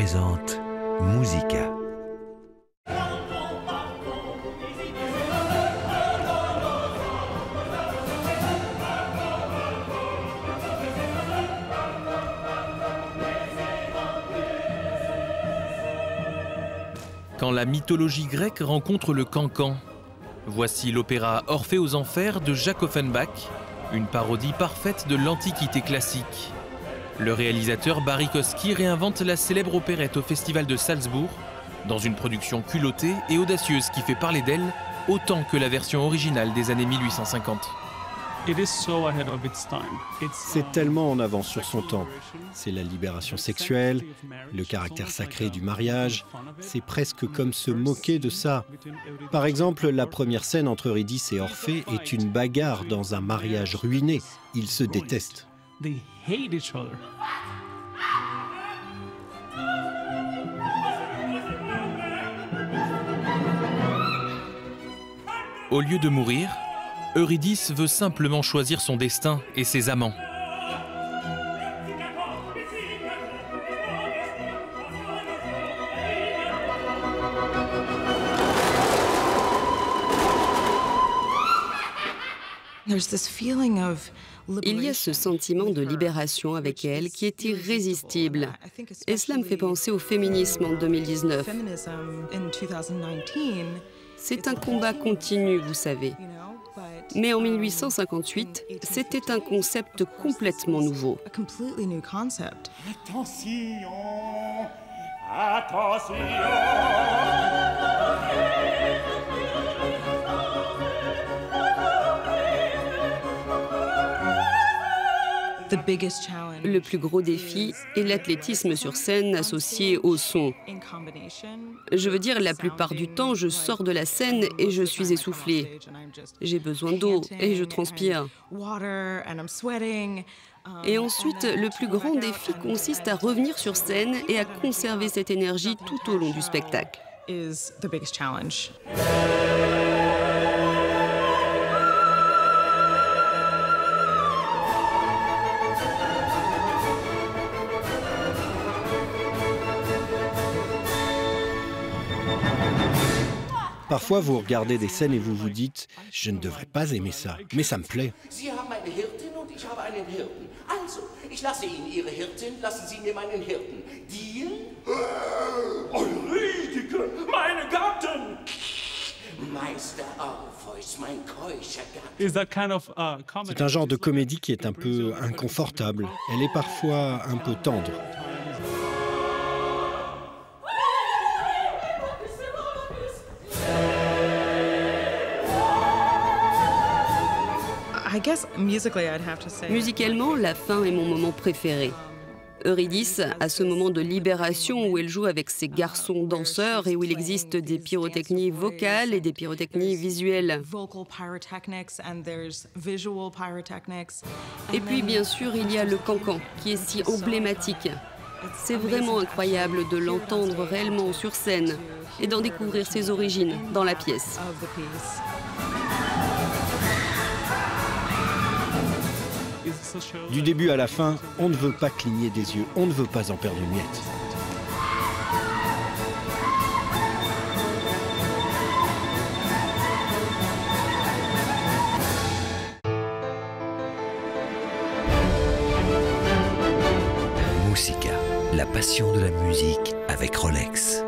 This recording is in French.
présente Musica. Quand la mythologie grecque rencontre le cancan. Voici l'opéra Orphée aux Enfers de Jacques Offenbach, une parodie parfaite de l'Antiquité classique. Le réalisateur Barry Kosky réinvente la célèbre opérette au Festival de Salzbourg, dans une production culottée et audacieuse qui fait parler d'elle autant que la version originale des années 1850. C'est tellement en avance sur son temps. C'est la libération sexuelle, le caractère sacré du mariage. C'est presque comme se moquer de ça. Par exemple, la première scène entre Eurydice et Orphée est une bagarre dans un mariage ruiné. Ils se détestent. Au lieu de mourir, Eurydice veut simplement choisir son destin et ses amants. Il y a ce sentiment de libération avec elle qui est irrésistible. Et cela me fait penser au féminisme en 2019. C'est un combat continu, vous savez. Mais en 1858, c'était un concept complètement nouveau. Attention, Le plus gros défi est l'athlétisme sur scène associé au son. Je veux dire, la plupart du temps, je sors de la scène et je suis essoufflée. J'ai besoin d'eau et je transpire. Et ensuite, le plus grand défi consiste à revenir sur scène et à conserver cette énergie tout au long du spectacle. Parfois, vous regardez des scènes et vous vous dites « Je ne devrais pas aimer ça, mais ça me plaît ». C'est un genre de comédie qui est un peu inconfortable. Elle est parfois un peu tendre. Musicalement, la fin est mon moment préféré. Eurydice a ce moment de libération où elle joue avec ses garçons danseurs et où il existe des pyrotechnies vocales et des pyrotechnies visuelles. Et puis, bien sûr, il y a le cancan, qui est si emblématique. C'est vraiment incroyable de l'entendre réellement sur scène et d'en découvrir ses origines dans la pièce. Du début à la fin, on ne veut pas cligner des yeux, on ne veut pas en perdre une miette. Musica, la passion de la musique avec Rolex.